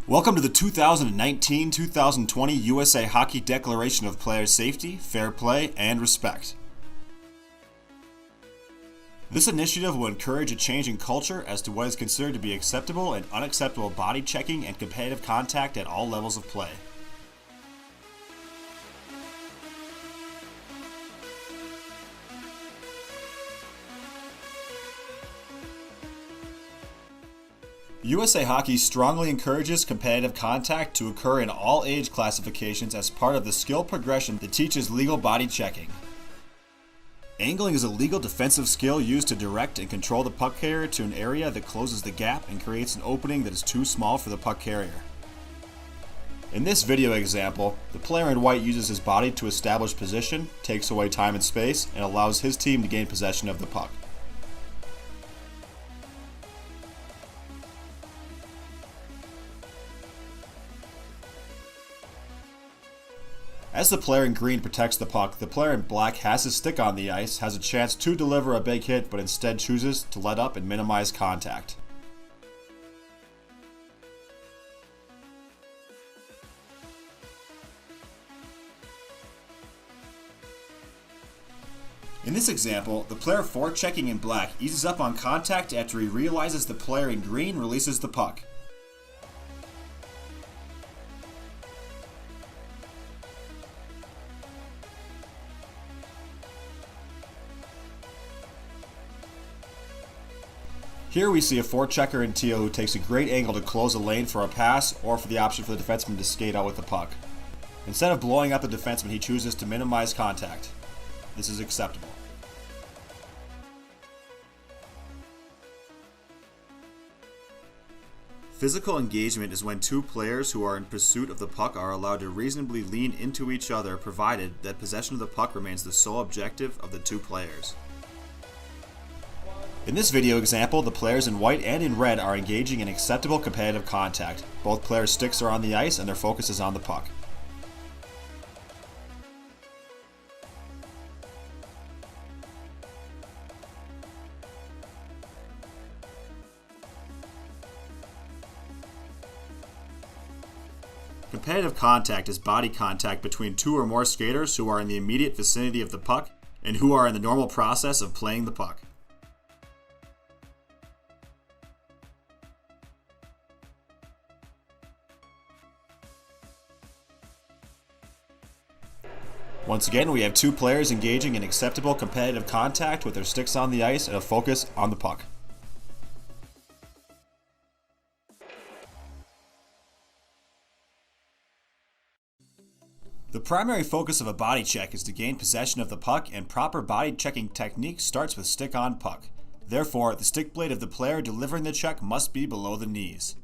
Welcome to the 2019-2020 USA Hockey Declaration of Player Safety, Fair Play, and Respect. This initiative will encourage a change in culture as to what is considered to be acceptable and unacceptable body checking and competitive contact at all levels of play. USA Hockey strongly encourages competitive contact to occur in all age classifications as part of the skill progression that teaches legal body checking. Angling is a legal defensive skill used to direct and control the puck carrier to an area that closes the gap and creates an opening that is too small for the puck carrier. In this video example, the player in white uses his body to establish position, takes away time and space, and allows his team to gain possession of the puck. As the player in green protects the puck, the player in black has his stick on the ice, has a chance to deliver a big hit, but instead chooses to let up and minimize contact. In this example, the player forechecking in black eases up on contact after he realizes the player in green releases the puck. Here we see a forechecker in teal who takes a great angle to close a lane for a pass or for the option for the defenseman to skate out with the puck. Instead of blowing up the defenseman, he chooses to minimize contact. This is acceptable. Physical engagement is when two players who are in pursuit of the puck are allowed to reasonably lean into each other, provided that possession of the puck remains the sole objective of the two players. In this video example, the players in white and in red are engaging in acceptable competitive contact. Both players' sticks are on the ice and their focus is on the puck. Competitive contact is body contact between two or more skaters who are in the immediate vicinity of the puck and who are in the normal process of playing the puck. Once again, we have two players engaging in acceptable competitive contact with their sticks on the ice and a focus on the puck. The primary focus of a body check is to gain possession of the puck, and proper body checking technique starts with stick on puck. Therefore, the stick blade of the player delivering the check must be below the knees.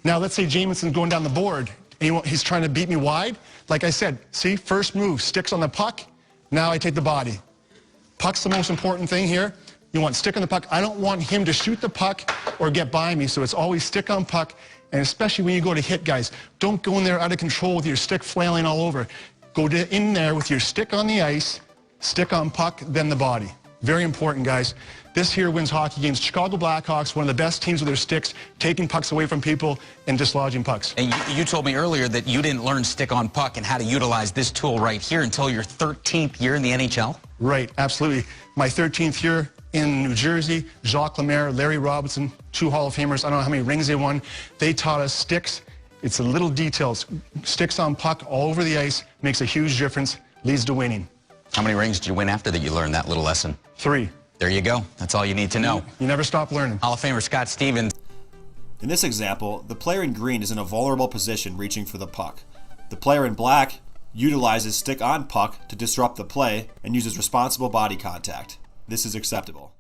Now let's say Jamieson's going down the board. He's trying to beat me wide. Like I said, see, first move, sticks on the puck. Now I take the body. Puck's the most important thing here. You want stick on the puck. I don't want him to shoot the puck or get by me, so it's always stick on puck, and especially when you go to hit guys. Don't go in there out of control with your stick flailing all over. Go in there with your stick on the ice, stick on puck, then the body. Very important, guys. This here wins hockey games. Chicago Blackhawks, one of the best teams with their sticks, taking pucks away from people and dislodging pucks. And you told me earlier that you didn't learn stick on puck and how to utilize this tool right here until your 13th year in the NHL? Right, absolutely. My 13th year in New Jersey, Jacques Lemaire, Larry Robinson, two Hall of Famers. I don't know how many rings they won. They taught us sticks. It's the little details. Sticks on puck all over the ice makes a huge difference, leads to winning. How many rings did you win after that you learned that little lesson? 3. There you go. That's all you need to know. You never stop learning. Hall of Famer Scott Stevens. In this example, the player in green is in a vulnerable position reaching for the puck. The player in black utilizes stick on puck to disrupt the play and uses responsible body contact. This is acceptable.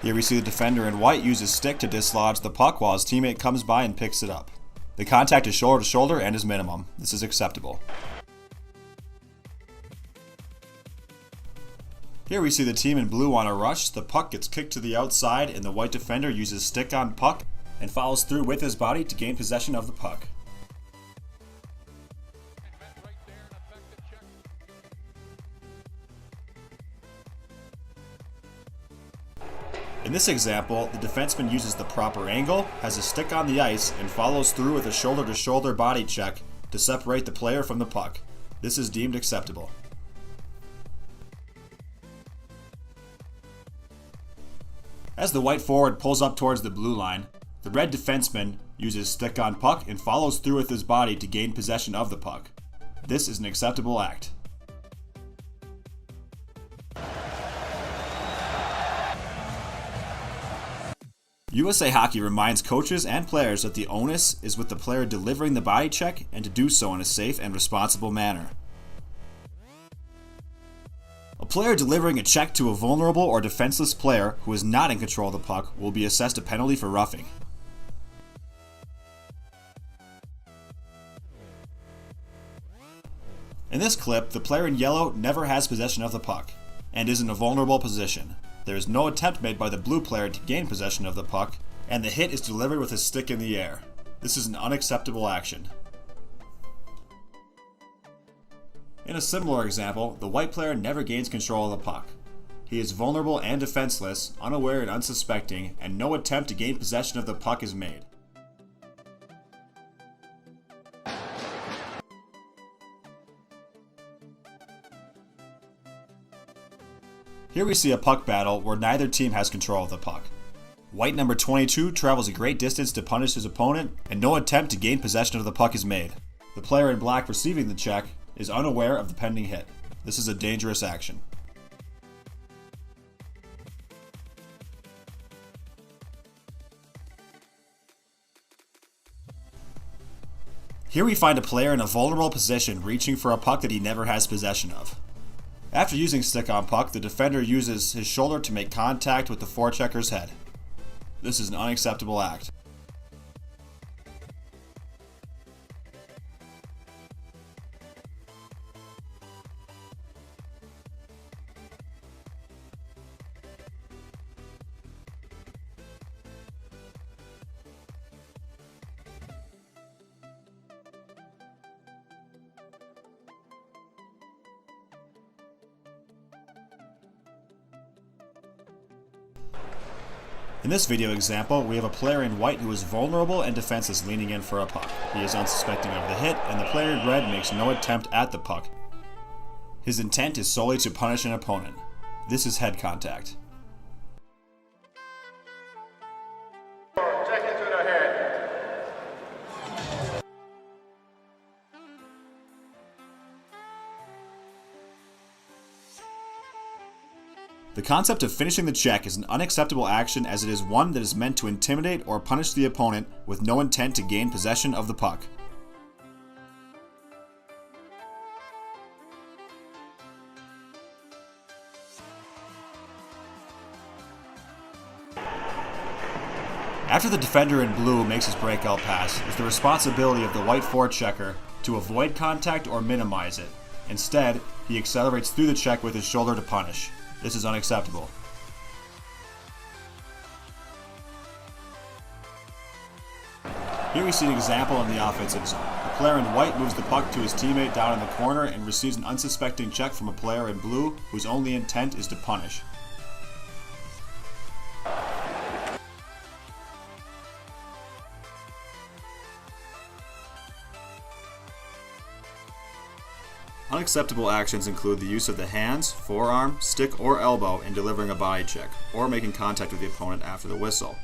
Here we see the defender in white use his stick to dislodge the puck while his teammate comes by and picks it up. The contact is shoulder to shoulder and is minimum. This is acceptable. Here we see the team in blue on a rush. The puck gets kicked to the outside and the white defender uses stick on puck and follows through with his body to gain possession of the puck. In this example, the defenseman uses the proper angle, has a stick on the ice, and follows through with a shoulder-to-shoulder body check to separate the player from the puck. This is deemed acceptable. As the white forward pulls up towards the blue line, the red defenseman uses stick on puck and follows through with his body to gain possession of the puck. This is an acceptable act. USA Hockey reminds coaches and players that the onus is with the player delivering the body check and to do so in a safe and responsible manner. A player delivering a check to a vulnerable or defenseless player who is not in control of the puck will be assessed a penalty for roughing. In this clip, the player in yellow never has possession of the puck and is in a vulnerable position. There is no attempt made by the blue player to gain possession of the puck, and the hit is delivered with his stick in the air. This is an unacceptable action. In a similar example, the white player never gains control of the puck. He is vulnerable and defenseless, unaware and unsuspecting, and no attempt to gain possession of the puck is made. Here we see a puck battle where neither team has control of the puck. White number 22 travels a great distance to punish his opponent, and no attempt to gain possession of the puck is made. The player in black receiving the check is unaware of the pending hit. This is a dangerous action. Here we find a player in a vulnerable position reaching for a puck that he never has possession of. After using stick on puck, the defender uses his shoulder to make contact with the forechecker's head. This is an unacceptable act. In this video example, we have a player in white who is vulnerable and defenseless leaning in for a puck. He is unsuspecting of the hit, and the player in red makes no attempt at the puck. His intent is solely to punish an opponent. This is head contact. Check into the head. The concept of finishing the check is an unacceptable action as it is one that is meant to intimidate or punish the opponent with no intent to gain possession of the puck. After the defender in blue makes his breakout pass, it's the responsibility of the white forechecker to avoid contact or minimize it. Instead, he accelerates through the check with his shoulder to punish. This is unacceptable. Here we see an example in the offensive zone. The player in white moves the puck to his teammate down in the corner and receives an unsuspecting check from a player in blue whose only intent is to punish. Unacceptable actions include the use of the hands, forearm, stick, or elbow in delivering a body check, or making contact with the opponent after the whistle.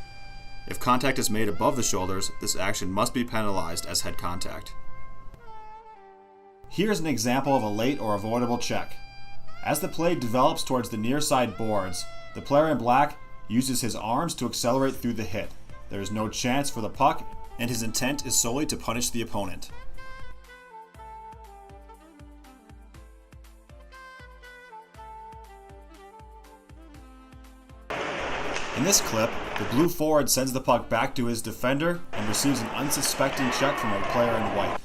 If contact is made above the shoulders, this action must be penalized as head contact. Here's an example of a late or avoidable check. As the play develops towards the near side boards, the player in black uses his arms to accelerate through the hit. There is no chance for the puck, and his intent is solely to punish the opponent. In this clip, the blue forward sends the puck back to his defender and receives an unsuspecting check from a player in white.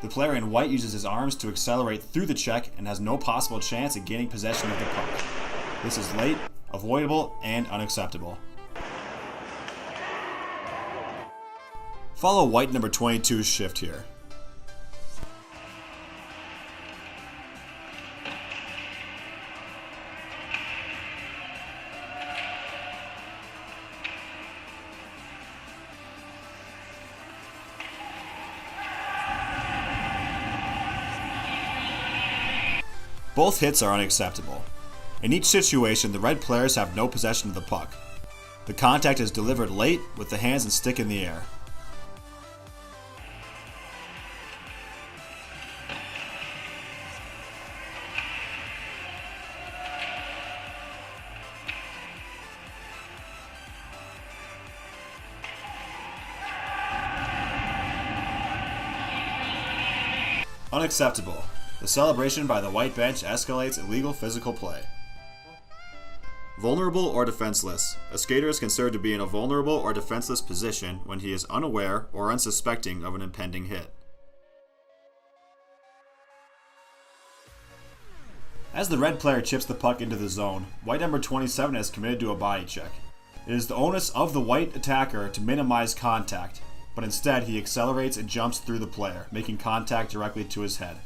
The player in white uses his arms to accelerate through the check and has no possible chance at gaining possession of the puck. This is late, avoidable, and unacceptable. Follow white number 22's shift here. Both hits are unacceptable. In each situation, the red players have no possession of the puck. The contact is delivered late with the hands and stick in the air. Unacceptable. The celebration by the white bench escalates illegal physical play. Vulnerable or defenseless. A skater is considered to be in a vulnerable or defenseless position when he is unaware or unsuspecting of an impending hit. As the red player chips the puck into the zone, white number 27 is committed to a body check. It is the onus of the white attacker to minimize contact, but instead he accelerates and jumps through the player, making contact directly to his head.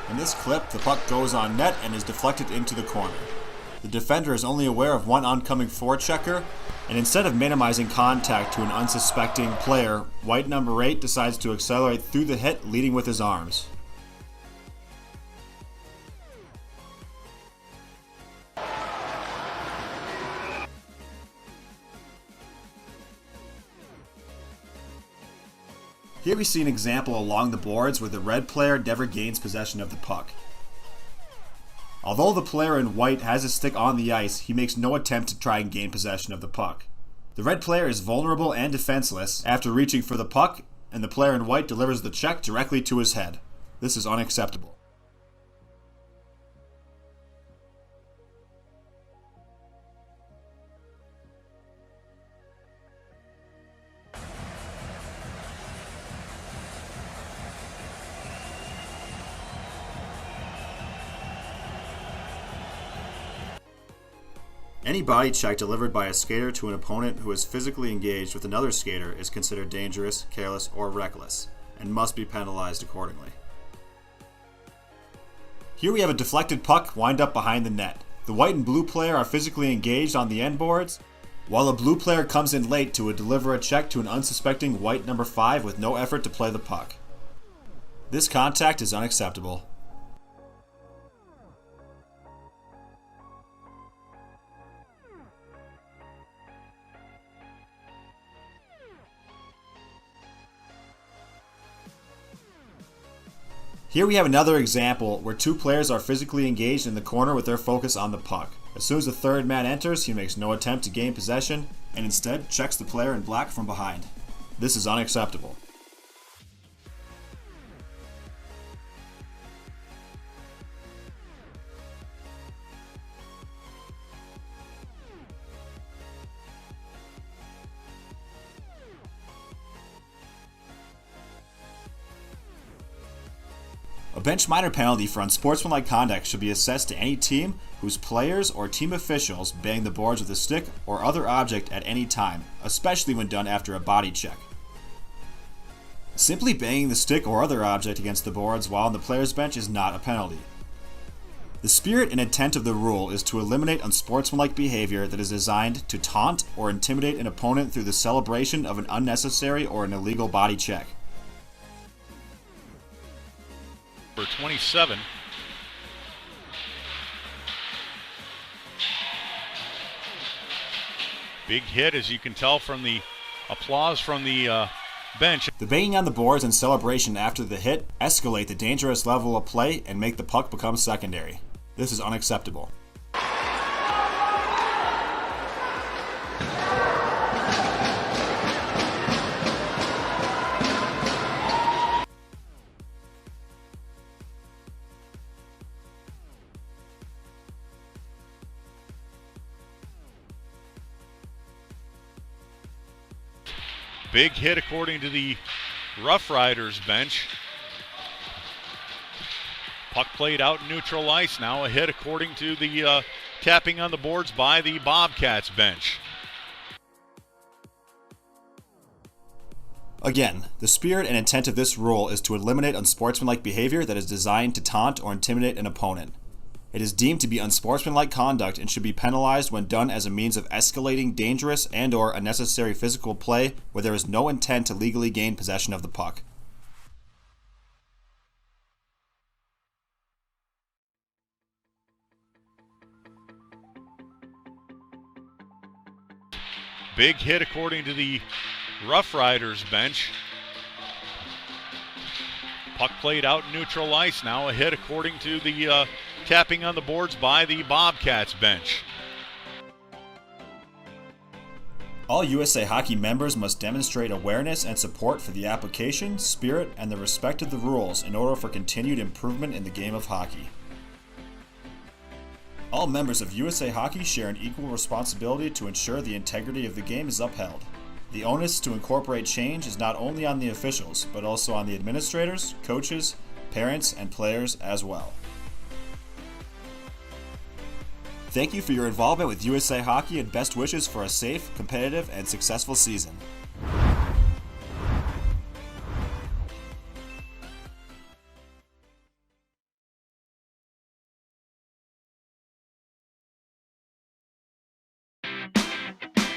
In this clip, the puck goes on net and is deflected into the corner. The defender is only aware of one oncoming forechecker, and instead of minimizing contact to an unsuspecting player, white number 8 decides to accelerate through the hit, leading with his arms. Here we see an example along the boards where the red player never gains possession of the puck. Although the player in white has his stick on the ice, he makes no attempt to try and gain possession of the puck. The red player is vulnerable and defenseless after reaching for the puck, and the player in white delivers the check directly to his head. This is unacceptable. Any body check delivered by a skater to an opponent who is physically engaged with another skater is considered dangerous, careless, or reckless, and must be penalized accordingly. Here we have a deflected puck wind up behind the net. The white and blue player are physically engaged on the end boards, while a blue player comes in late to deliver a check to an unsuspecting white number 5 with no effort to play the puck. This contact is unacceptable. Here we have another example where two players are physically engaged in the corner with their focus on the puck. As soon as the third man enters, he makes no attempt to gain possession and instead checks the player in black from behind. This is unacceptable. A bench minor penalty for unsportsmanlike conduct should be assessed to any team whose players or team officials bang the boards with a stick or other object at any time, especially when done after a body check. Simply banging the stick or other object against the boards while on the player's bench is not a penalty. The spirit and intent of the rule is to eliminate unsportsmanlike behavior that is designed to taunt or intimidate an opponent through the celebration of an unnecessary or an illegal body check. For 27. Big hit, as you can tell from the applause from the bench. The banging on the boards and celebration after the hit escalate the dangerous level of play and make the puck become secondary. This is unacceptable. Big hit according to the Rough Riders bench. Puck played out in neutral ice. Now a hit according to the tapping on the boards by the Bobcats bench. Again, the spirit and intent of this rule is to eliminate unsportsmanlike behavior that is designed to taunt or intimidate an opponent. It is deemed to be unsportsmanlike conduct and should be penalized when done as a means of escalating dangerous and/or unnecessary physical play where there is no intent to legally gain possession of the puck. Big hit according to the Rough Riders bench. Puck played out in neutral ice. Now a hit according to the tapping on the boards by the Bobcats bench. All USA Hockey members must demonstrate awareness and support for the application, spirit, and the respect of the rules in order for continued improvement in the game of hockey. All members of USA Hockey share an equal responsibility to ensure the integrity of the game is upheld. The onus to incorporate change is not only on the officials, but also on the administrators, coaches, parents, and players as well. Thank you for your involvement with USA Hockey and best wishes for a safe, competitive, and successful season.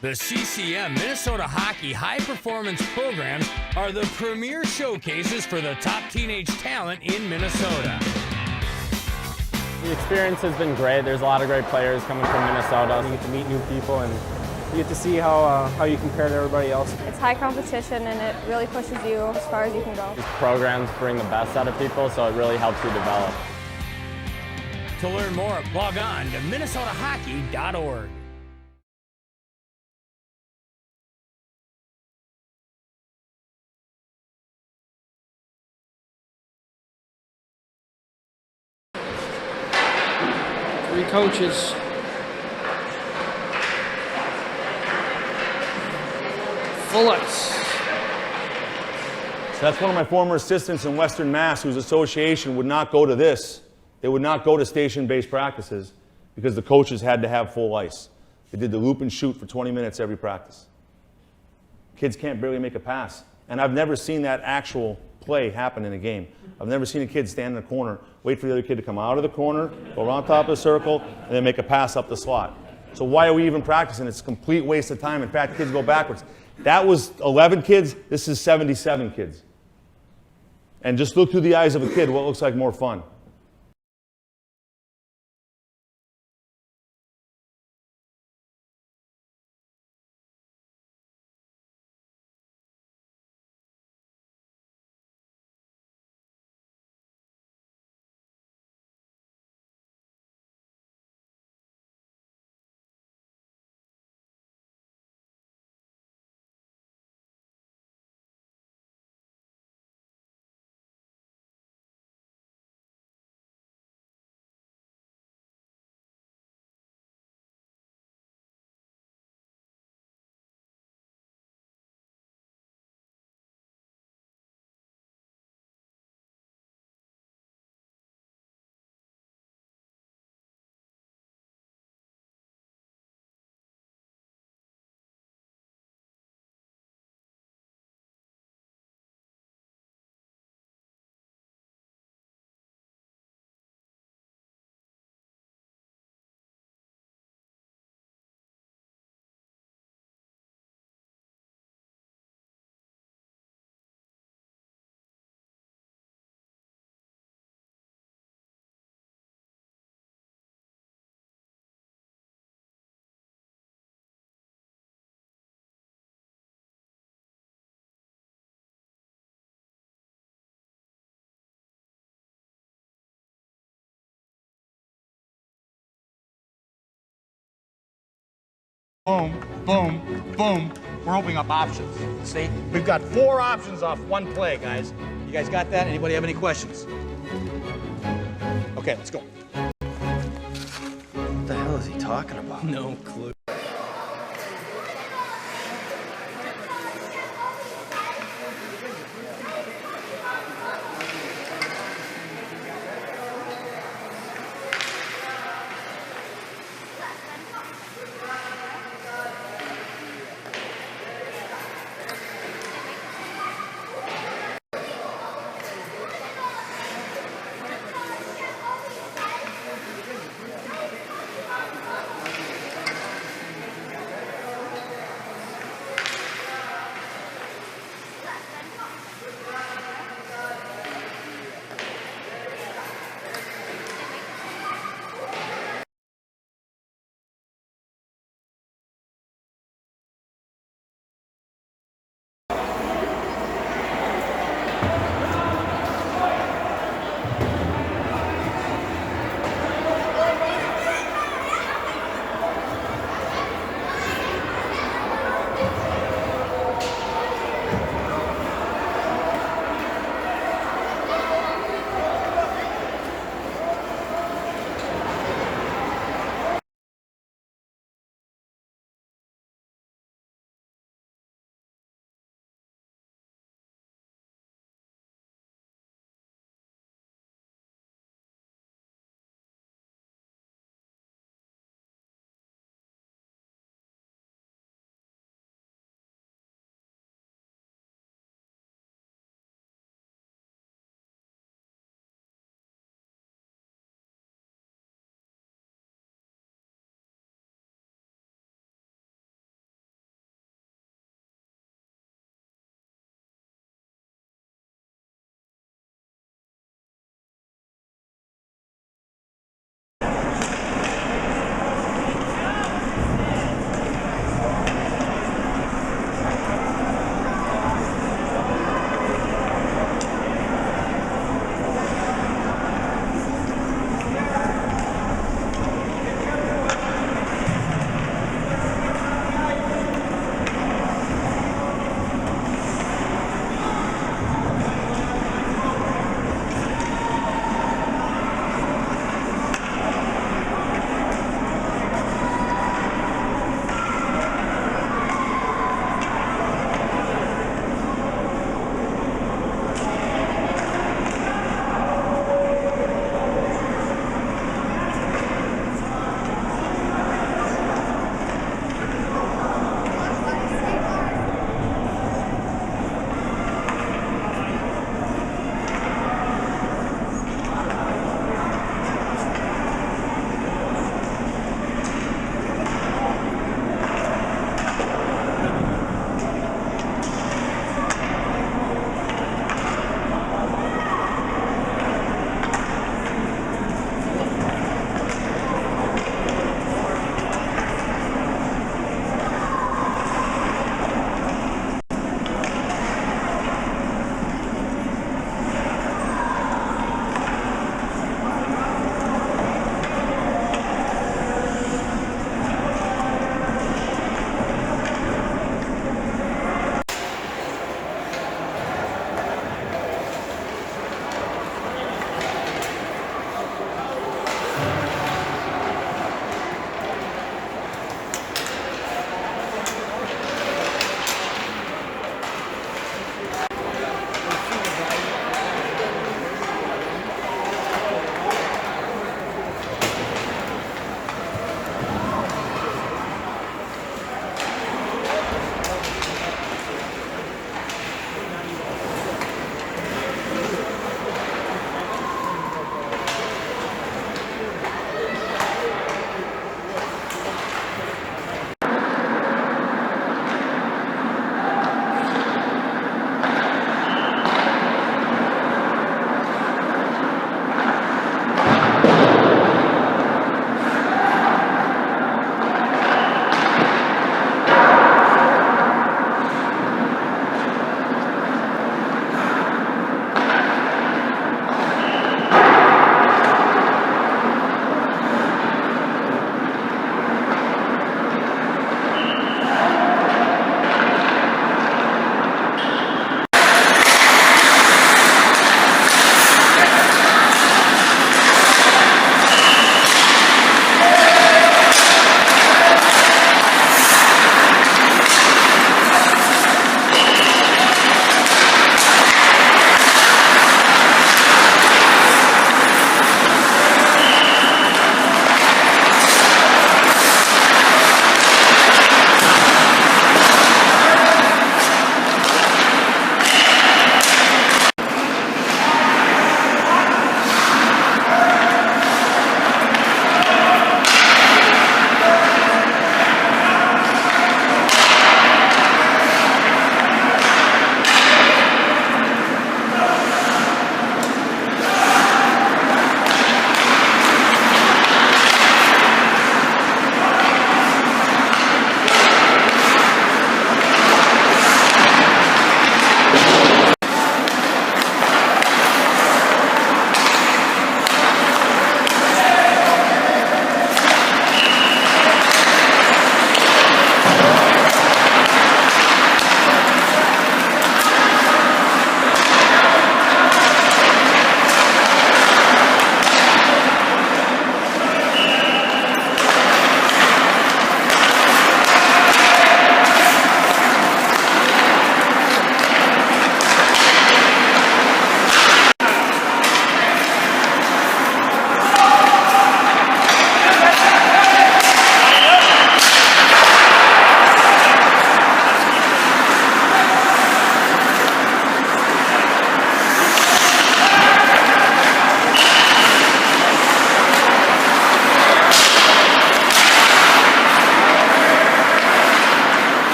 The CCM Minnesota Hockey High Performance Programs are the premier showcases for the top teenage talent in Minnesota. The experience has been great. There's a lot of great players coming from Minnesota. You get to meet new people and you get to see how you compare to everybody else. It's high competition and it really pushes you as far as you can go. These programs bring the best out of people, so it really helps you develop. To learn more, log on to minnesotahockey.org. Three coaches. Full ice. So that's one of my former assistants in Western Mass whose association would not go to this. They would not go to station-based practices because the coaches had to have full ice. They did the loop and shoot for 20 minutes every practice. Kids can't barely make a pass. And I've never seen that actual play happen in a game. I've never seen a kid stand in the corner, wait for the other kid to come out of the corner, go around top of the circle, and then make a pass up the slot. So why are we even practicing? It's a complete waste of time. In fact, kids go backwards. That was 11 kids. This is 77 kids. And just look through the eyes of a kid what looks like more fun. Boom, boom, boom. We're opening up options. See? We've got 4 options off one play, guys. You guys got that? Anybody have any questions? Okay, let's go. What the hell is he talking about? No clue.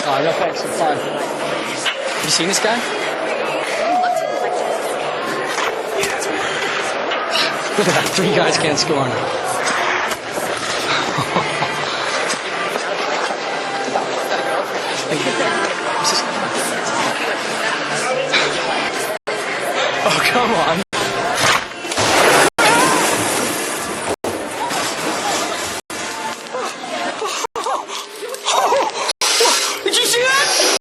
Oh, no thanks. I'm fine. Have you seen this guy? Look at that. 3 guys can't score on him. Oh, come on. Did you see that?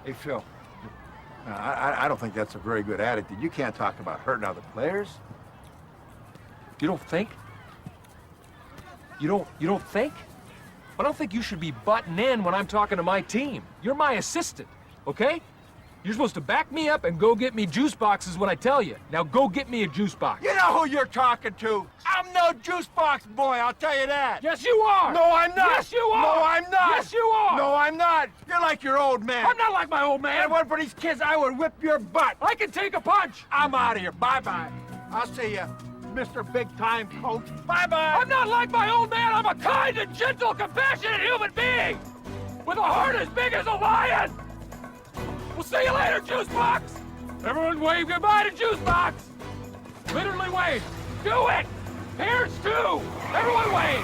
Hey, Phil, I don't think that's a very good attitude. You can't talk about hurting other players. You don't think? You don't think? I don't think you should be butting in when I'm talking to my team. You're my assistant, okay? You're supposed to back me up and go get me juice boxes when I tell you. Now go get me a juice box. You know who you're talking to. I'm no juice box boy, I'll tell you that. Yes, you are. No, I'm not. Yes, you are. No, I'm not. Yes, you are. No, I'm not. You're like your old man. I'm not like my old man. If it weren't for these kids, I would whip your butt. I can take a punch. I'm out of here. Bye-bye. I'll see you, Mr. Big Time Coach. Bye-bye. I'm not like my old man. I'm a kind and gentle, compassionate human being with a heart as big as a lion. We'll see you later, Juice Box. Everyone wave goodbye to Juice Box. Literally wave. Do it. Parents too. Everyone wave.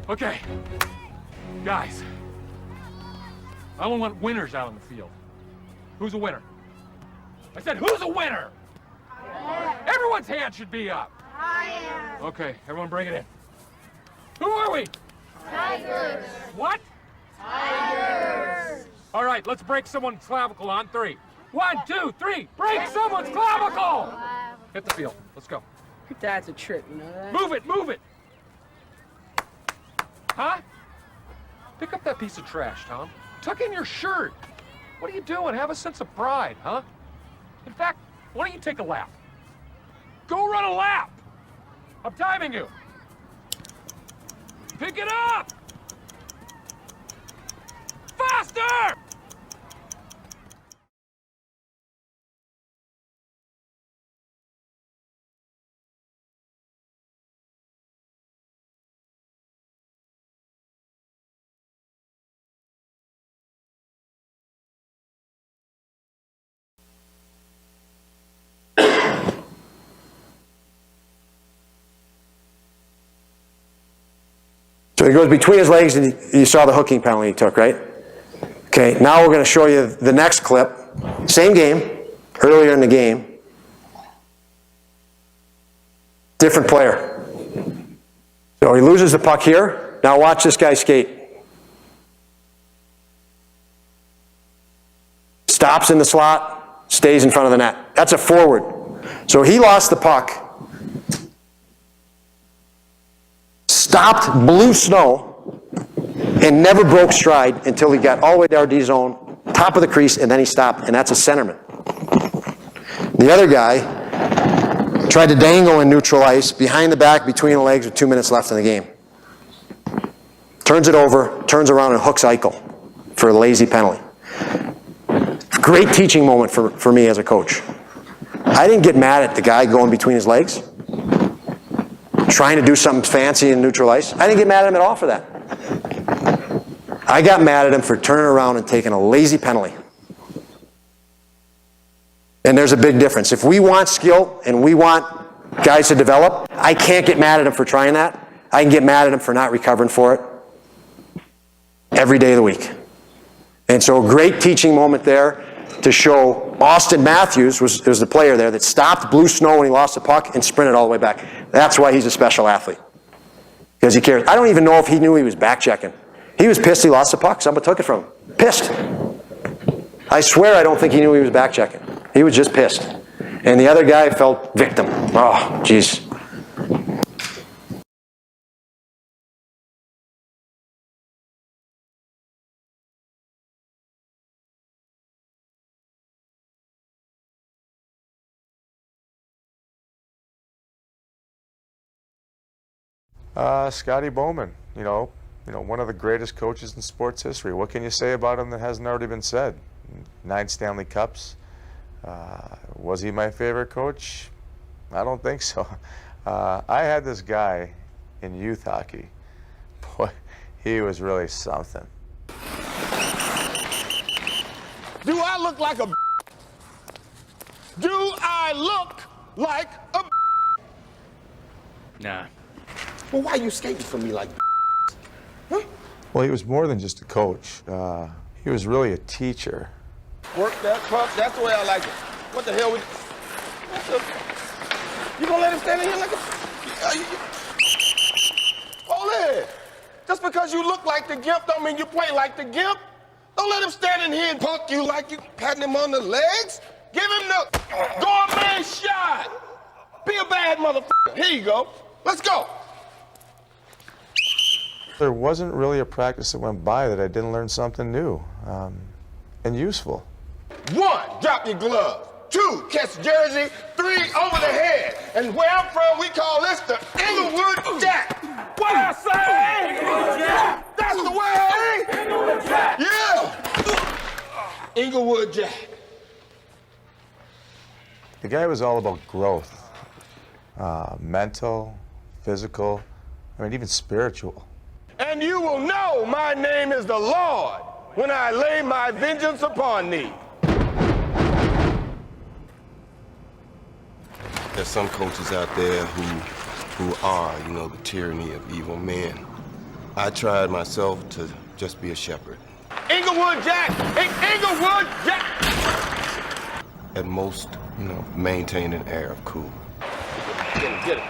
Okay. Guys, I don't want winners out on the field. Who's a winner? I said, who's a winner? Everyone's hand should be up. Okay, everyone bring it in. Who are we? Tigers. What? Tigers. All right, let's break someone's clavicle on 3. 1, 2, 3. Break someone's clavicle. Hit the field. Let's go. Your dad's a trip, you know that? Move it, move it. Huh? Pick up that piece of trash, Tom. Tuck in your shirt. What are you doing? Have a sense of pride, huh? In fact, why don't you take a lap? Go run a lap. I'm timing you. Pick it up. Faster! So he goes between his legs, and you saw the hooking penalty he took, right? Okay, now we're going to show you the next clip. Same game, earlier in the game. Different player. So he loses the puck here. Now watch this guy skate. Stops in the slot, stays in front of the net. That's a forward. So he lost the puck. Stopped blue snow and never broke stride until he got all the way to our D zone, top of the crease, and then he stopped, and that's a centerman. The other guy tried to dangle in neutral ice behind the back, between the legs with 2 minutes left in the game. Turns it over, turns around and hooks Eichel for a lazy penalty. Great teaching moment for me as a coach. I didn't get mad at the guy going between his legs, trying to do something fancy in neutral ice. I didn't get mad at him at all for that. I got mad at him for turning around and taking a lazy penalty. And there's a big difference. If we want skill and we want guys to develop, I can't get mad at him for trying that. I can get mad at him for not recovering for it every day of the week. And so a great teaching moment there to show Austin Matthews was the player there that stopped blue snow when he lost the puck and sprinted all the way back. That's why he's a special athlete. Because he cares. I don't even know if he knew he was back checking. He was pissed he lost the puck. Someone took it from him. Pissed. I swear I don't think he knew he was back checking. He was just pissed. And the other guy felt victim. Oh, jeez. Scotty Bowman, you know, one of the greatest coaches in sports history. What can you say about him that hasn't already been said? 9 Stanley Cups. Was he my favorite coach? I don't think so. I had this guy in youth hockey. Boy, he was really something. Do I look like a? Do I look like a? Nah. Well, why are you skating for me like? Huh? Well, he was more than just a coach. He was really a teacher. Work that puck. That's the way I like it. What the hell? You gonna let him stand in here like a? Hold it. Just because you look like the Gimp don't mean you play like the Gimp. Don't let him stand in here and punk you like you patting him on the legs. Give him the gourmet shot. Be a bad motherfucker. Here you go. Let's go. There wasn't really a practice that went by that I didn't learn something new and useful. 1, drop your gloves. 2, catch jersey. 3, over the head. And where I'm from, we call this the Inglewood Jack. What I say? Inglewood Jack. That's the way. Inglewood Jack. Yeah. Inglewood Jack. The guy was all about growth, mental, physical, I mean, even spiritual. And you will know my name is the Lord when I lay my vengeance upon thee. There's some coaches out there who are, you know, the tyranny of evil men. I tried myself to just be a shepherd. Inglewood Jack! Inglewood Jack! At most, you know, maintain an air of cool. Get it.